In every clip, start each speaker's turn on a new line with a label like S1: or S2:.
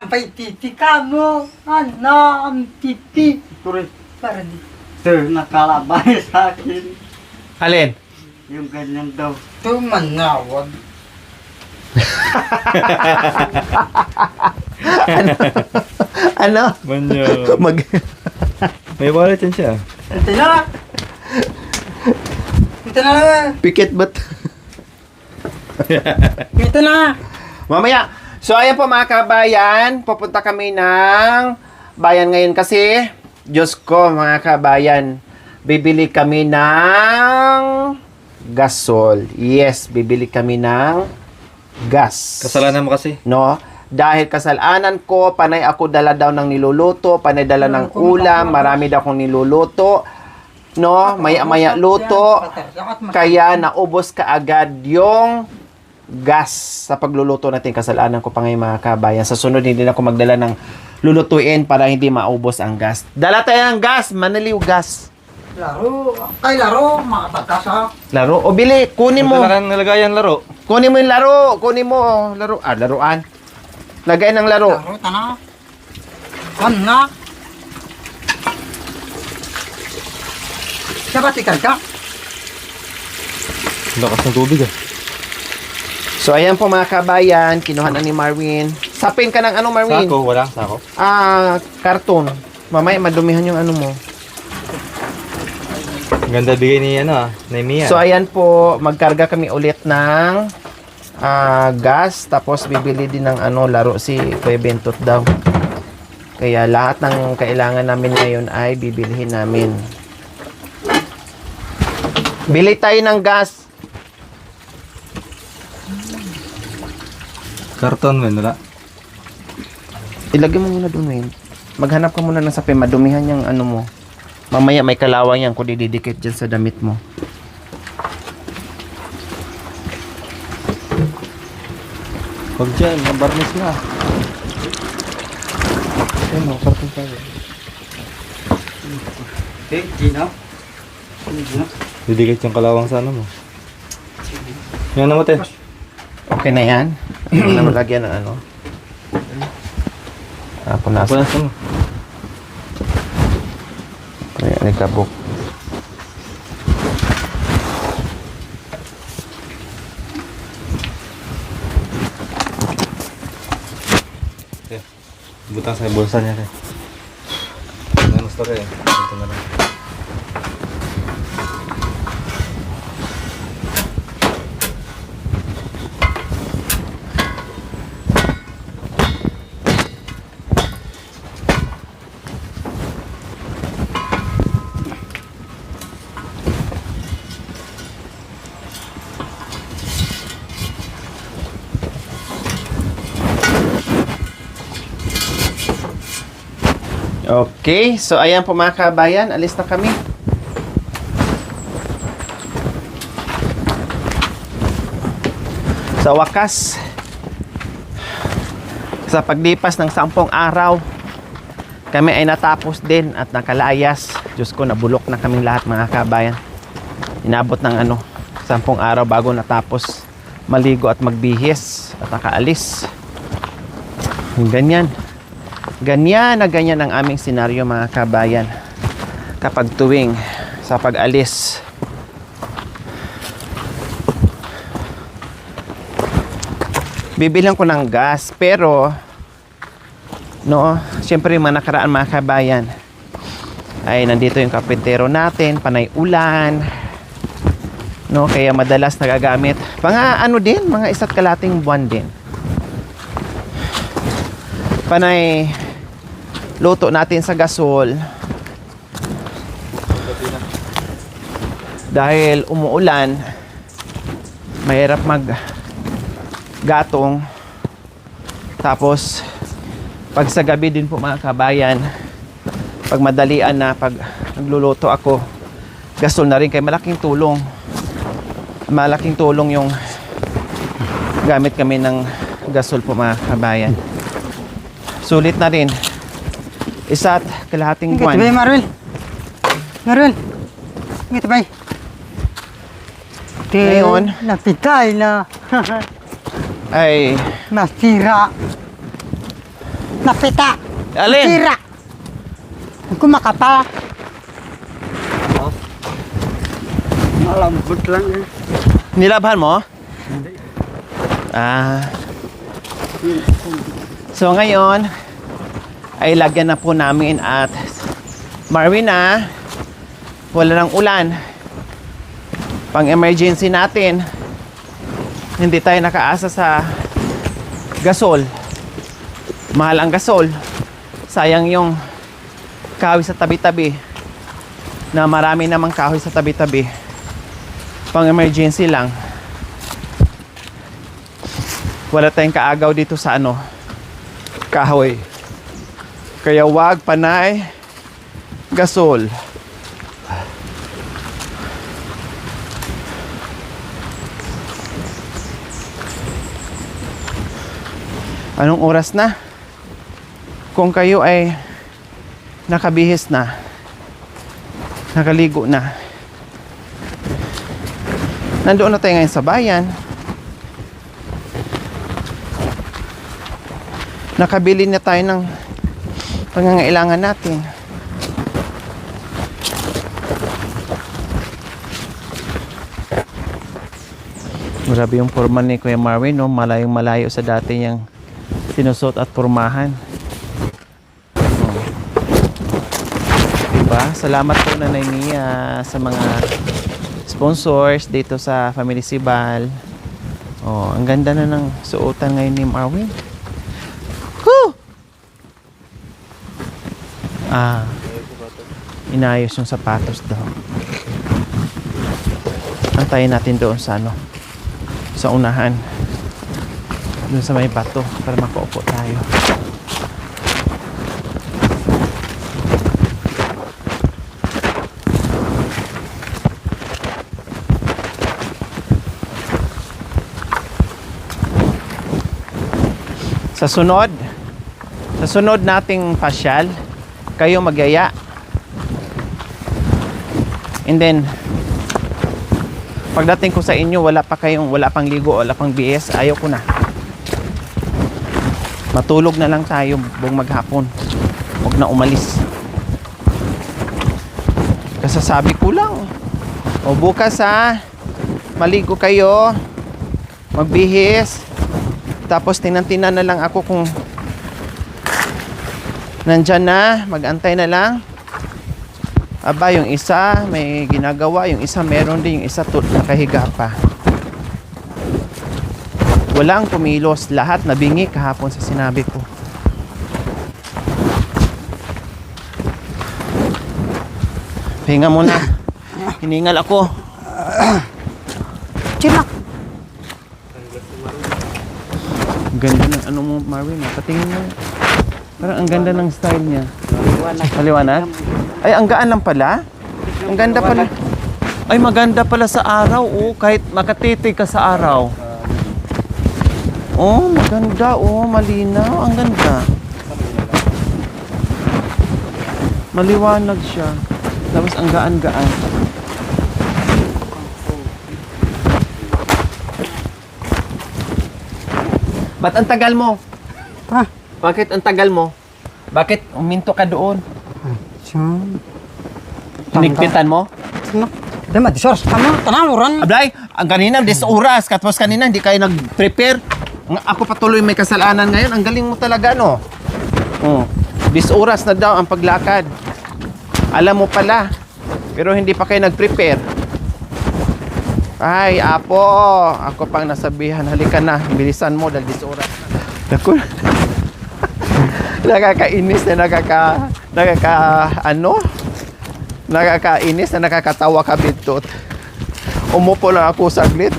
S1: Sampay titi ka mo. Ano, ang titi.
S2: Tuloy.
S1: Para di.
S2: Sir, nakalabay sa akin.
S3: Alin?
S2: Yung ganyan daw.
S1: Tumanawag.
S3: Ano?
S4: Manyo. May wallet yan siya.
S1: Ito na. Ito na.
S3: Pikit ba't?
S1: Ito na.
S3: Mamaya. So, ayan po mga kabayan. Pupunta kami ng bayan ngayon kasi, Diyos ko mga kabayan, bibili kami ng gasol. Yes, bibili kami ng gas.
S4: Kasalanan mo kasi.
S3: No? Dahil kasalanan ko, panay ako dala daw ng niluluto, panay dala ng ulam, marami daw akong niluluto. No? Maya-maya luto. Kaya naubos kaagad yung gas sa pagluluto natin. Kasalanan ko pa ngayon mga kabayan. Sa sunod, hindi na ako magdala ng lulutuin para hindi maubos ang gas. Dala tayo ng gas, manaliw gas.
S1: Laro. Kay laro. Makatakas ha.
S3: Laro. O bili, kunin mo.
S4: Ito na lang nalagayan laro.
S3: Kunin mo yung laro. Kunin mo. Oh, laro. Ah, laruan. Lagay ng laro.
S1: Laro, tana. Kan na. Siya ba tikar ka?
S4: Lakas ng tubig ah.
S3: So, ayan po mga kabayan. Kinuha na ni Marvin. Sapin ka ng ano, Marvin?
S4: Sako, wala sako.
S3: Karton. Mamaya madumihan yung ano mo.
S4: Ganda bigay ni Mia.
S3: So, ayan po. Magkarga kami ulit ng gas. Tapos, bibili din ng laro si Kuya Bentot daw. Kaya lahat ng kailangan namin ngayon ay bibilihin namin. Bili tayo ng gas.
S4: Karton man, wala.
S3: Ilagay mo muna doon, Wayne. Maghanap ka muna ng sapin. Madumihan yung ano mo. Mamaya may kalawang yan kung dididikit dyan sa damit mo.
S4: Huwag dyan, mabarnis na.
S3: Ayun o, karton tayo.
S2: Okay, Gino.
S4: Didikit yung kalawang sa ano mo. Yan na mo, te.
S3: Okay na yan. Hindi na malagyan ng ano. Punasan.
S4: Punas mo.
S3: Kaya nagkabok.
S4: Butang sa bulsa niya, te. Ano story eh. Ito na lang.
S3: Okay, so ayan po mga kabayan, alis na kami. Sa wakas, sa paglipas ng 10 araw, kami ay natapos din at nakalayas. Diyos ko, nabulok na kaming lahat mga kabayan. Inabot ng 10 araw bago natapos maligo at magbihis at nakaalis. Ganyan. Ganyan na ganyan ang aming senaryo mga kabayan kapag tuwing sa pag-alis. Bibilang ko ng gas pero siyempre yung mga nakaraan mga kabayan ay nandito yung kapitero natin, panay ulan, kaya madalas nagagamit mga isa't kalating buwan din. Panay luto natin sa gasol dahil umuulan, mahirap mag gatong. Tapos pag sa gabi din po mga kabayan, pag madalian na, pag nagluluto ako, gasol na rin, kaya malaking tulong yung gamit kami ng gasol po mga kabayan. Sulit na rin. Isa't kalahating buwan.
S1: Ngiti ba, Marwin? Ngiti ba?
S3: Ngayon,
S1: napitay na.
S3: ay
S1: Nasira. Napita.
S3: Alin?
S1: Tira. Kumakapa.
S2: Malambot lang eh.
S3: Nilabhan mo? Ah. So ngayon ay lagyan na po namin at Marvin wala nang ulan. Pang emergency natin. Hindi tayo nakaasa sa gasol. Mahal ang gasol. Sayang yung kahoy sa tabi-tabi. Na marami namang kahoy sa tabi-tabi. Pang emergency lang. Wala tayong kaagaw dito sa kahoy. Kaya wag panay gasol. Anong oras na? Kung kayo ay nakabihis na, nakaligo na, nandoon na tayo ngayon sa bayan, nakabili na tayo ng pangangailangan natin. Grabe yung forma ni Kuya Marvin, no? Malayong malayo sa dati niyang sinusot at pormahan. Diba? Salamat po Nanay Mia sa mga sponsors dito sa Family Sibal. Ang ganda na ng suotan ngayon ni Marvin. Woo! Inayos yung sapatos daw. Antayin natin doon sa sa unahan. Doon sa may bato para makaupo tayo. Sa sunod nating pasyal, kayo magyaya. And then pagdating ko sa inyo, wala pang ligo, wala pang BS, ayaw ko na. Matulog na lang tayo buong maghapon. Huwag na umalis. Kasasabi ko lang. O bukas maligo kayo, magbihis, tapos tinan-tinan na lang ako kung nandyan na, mag-antay na lang. Aba, yung isa may ginagawa, yung isa meron din, yung isa nakahiga pa. Walang kumilos, lahat nabingi kahapon sa sinabi ko. Hinga muna. Hiningal ako.
S1: Chimak.
S3: Ganda ng mo, Marvin. Patingin mo. Parang ang ganda ng style niya. Paliwanag? Ay, ang gaan lang pala. Ang ganda pala. Ay, maganda pala sa araw. Kahit makatitig ka sa araw. Maganda. Malinaw. Ang ganda. Maliwanag siya. Tapos ang gaan-gaan. Ba't ang tagal mo? Bakit ang tagal mo? Bakit uminto ka doon? Hinigpitan mo?
S1: Dama, disoras kamu, tanamuran.
S3: Ablay, ang kanina 10 oras, tapos kanina hindi kayo nag-prepare. Ako patuloy may kasalanan ngayon. Ang galing mo talaga, no? 10 oras na daw ang paglakad. Alam mo pala, pero hindi pa kayo nag-prepare. Ay, apo, ako pang nasabihan, halika na, bilisan mo dahil 10 oras na. Naku, nakakainis na nakakainis na nakakatawa ka bitot. Umupo lang ako saglit.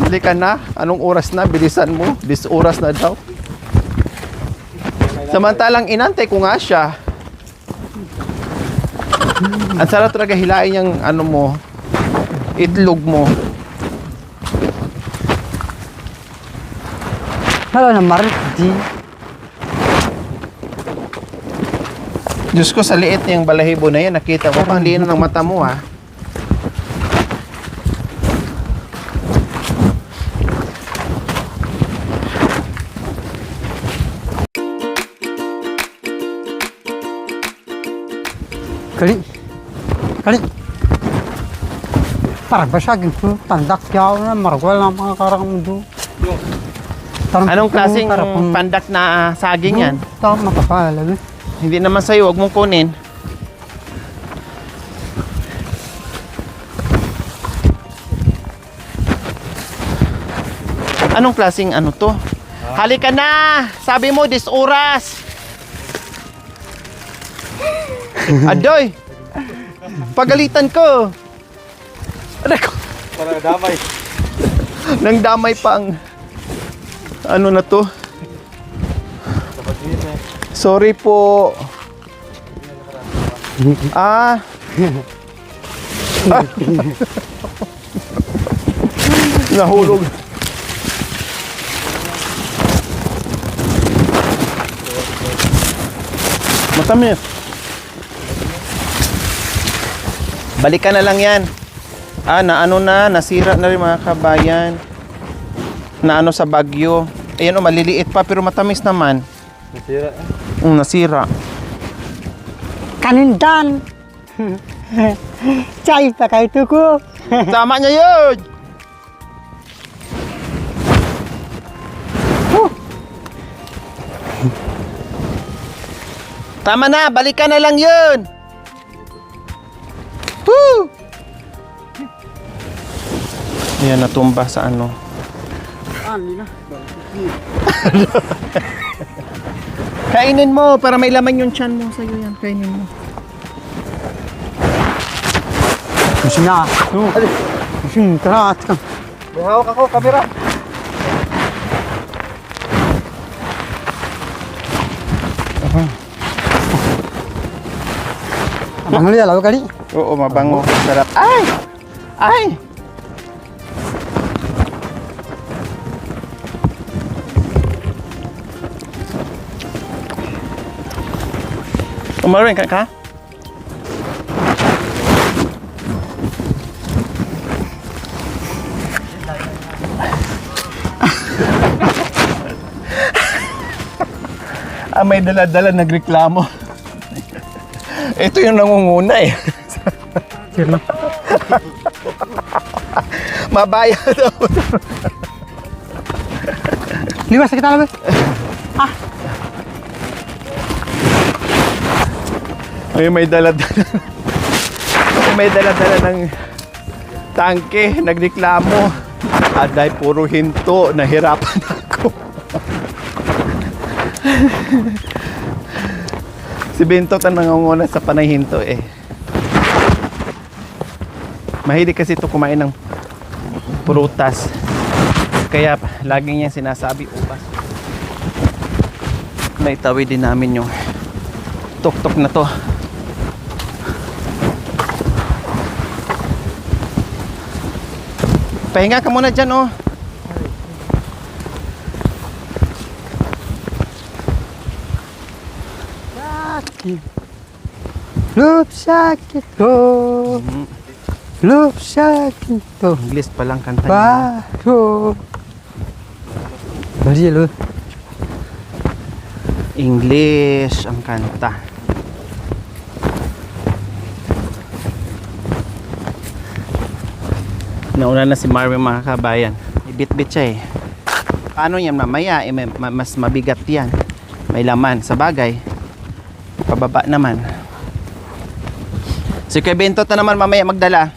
S3: Halika na, anong oras na, bilisan mo, 10 oras na daw. Samantalang inantay ko nga siya. Ang sarap talaga hilain yung itlog mo.
S1: Hala na mariti.
S3: Diyos ko, sa liit niyang balahibo na yan, nakita ko pang lino ng mata mo,
S1: Kali. Kali. Parang basagin ko. Tandak yaw na. Maragwal na mga karang mundo.
S3: Anong klaseng pandak na saging yan?
S1: Ito, makapalag.
S3: Hindi naman sa'yo, huwag mong kunin. Anong klaseng ano to? Halika na! Sabi mo, 10 oras! Adoy! Pagalitan ko! Aray ko!
S4: Para damay.
S3: Nang damay pa ang ano na to. Sorry po. Ah. Nahulog. Matamis. Balikan na lang yan. Nasira na rin mga kabayan. Na ano sa bagyo. Ayan o, maliliit pa pero matamis naman.
S4: Nasira.
S3: Nasira.
S1: Kanindan. Chay pa kayo ito ko.
S3: Tama niya yun! Tama na, balikan na lang yun! Woo! Ayan, natumba sa ano. Kainin mo para may laman yung tiyan mo sa'yo yan. Kainin mo.
S1: Gusto na. Gusto na. Gusto na.
S3: May hawak ako, kamera.
S1: Abang liya, lawa kali.
S3: Oo, mabango. Sarap. Ay! Ay! Umarin ka? May dala-dala nagreklamo. Ito yung nangunguna eh.
S1: Sino?
S3: Mabaya daw.
S1: Liwas kita labi.
S3: May dala-dala. May dala-dala ng tangke, nagreklamo. Aday, puro hinto, nahirapan ako. Si Bentot ang nangunguna sa panay hinto eh. Mahilig kasi ito kumain ng prutas. Kaya lagi niya sinasabi ubas. Naitawid din namin yung tuk-tuk na to. Pahinga ka muna dyan oh.
S1: Lup sakit ko. Lup sakit ko.
S3: English pa lang kanta niya.
S1: Baru. Bari lo.
S3: English ang kanta. Nauna na si Marvin mga kabayan. Ibit-bit siya eh. Paano yan mamaya? Mas mabigat yan. May laman. Sa bagay, pababa naman. Si Kuya Bentot na naman mamaya magdala.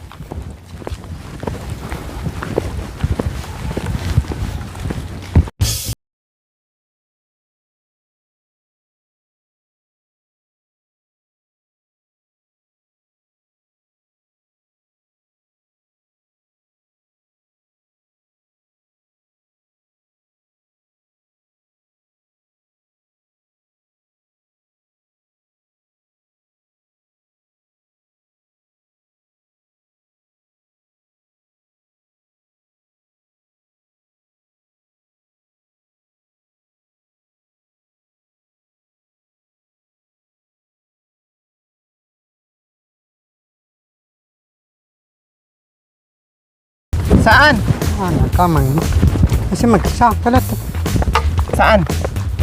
S3: Saan?
S1: Ano kamang. Kasi magsakalat.
S3: Saan?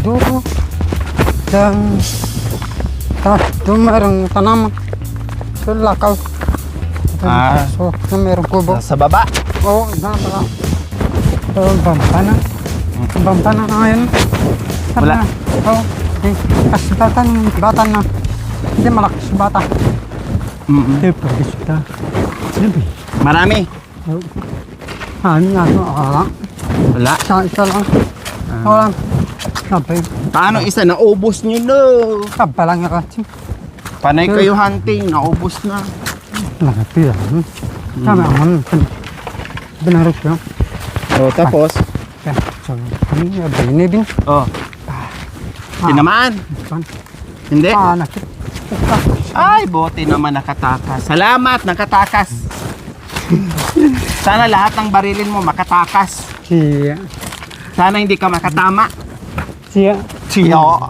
S1: Duro. Dan. Doon merong tanaman. So, lakaw.
S3: Ah.
S1: So, meron kubo.
S3: Sa baba.
S1: Oo, baba. So, bamba na. Bamba na ngayon.
S3: Wala.
S1: Oo. Kasbatan na. Hindi malakas bata. Hindi, pwede sita. Hindi.
S3: Marami.
S1: Ano nga ito? Akala.
S3: Wala.
S1: Isa lang. Wala. Sabi.
S3: Paano isa? Naubos nyo no?
S1: Sabi lang nga kasi.
S3: Panay kayo hunting. Naubos na.
S1: Laki yan. Sabi ako. Binarok yun.
S3: O tapos?
S1: Kaya, so, ano yung binibin?
S3: Oh. Tinamaan? Hindi?
S1: Nakit.
S3: Ay, bote naman nakatakas. Salamat, nakatakas. Sana lahat ng barilin mo makatakas.
S1: Siya.
S3: Sana hindi ka makatama.
S1: Siya.
S3: Tiyo.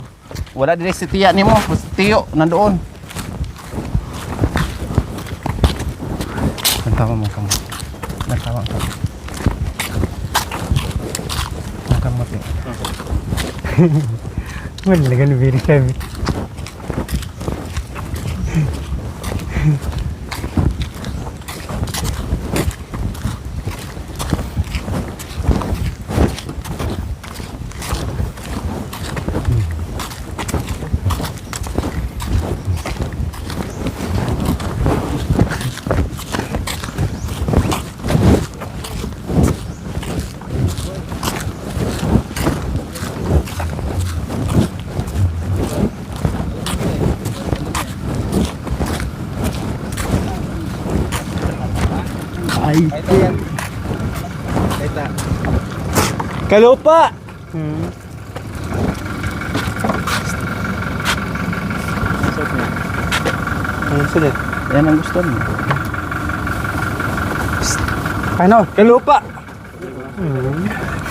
S3: Wala din si tiya ni mo. Tiyo, nandoon. Nagtawa mo ka mo. Nagtawa ka mo. Nagtawa mo.
S1: Wala ka na very heavy.
S3: Ay, Kalupa! Ang sulit. Yan ang gusto mo.
S1: Ano?
S3: Kalupa!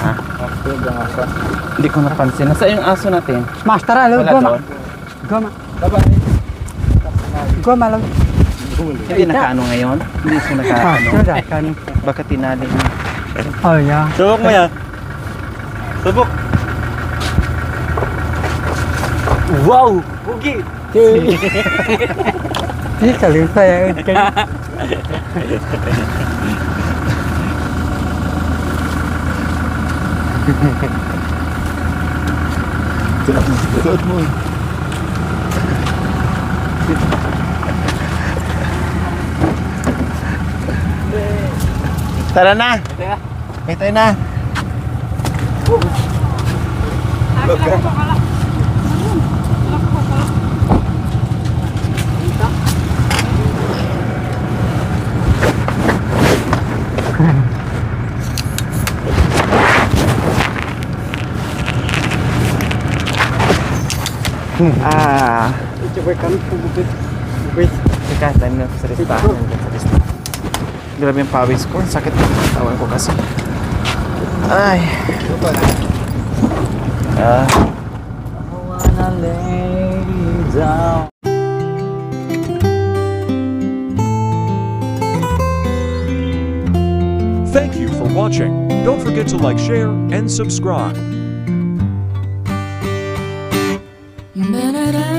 S3: Ha? Hindi ko napansin. Nasa yung aso natin?
S1: Master, alo.
S3: Wala
S1: Goma.
S3: doon?
S1: Goma. Goma lang.
S3: Hindi nakaano ngayon? Hindi siya nakaano.
S1: Sudah kan.
S3: Baka tinali niya.
S1: Oh ya.
S2: Subok mo yan. Subok.
S3: Wow! Pugi!
S1: Ini kali saya kan.
S3: Suot mo. Tara na! May tayo na!
S1: Coba kan bukit. Bukit.
S3: Teka, tayo na sa listahan. Grabe yung pawis ko. Sakit ng katawan ko kasi. Ay. I wanna lay down.
S5: Thank you for watching. Don't forget to like, share, and subscribe.
S6: Na na na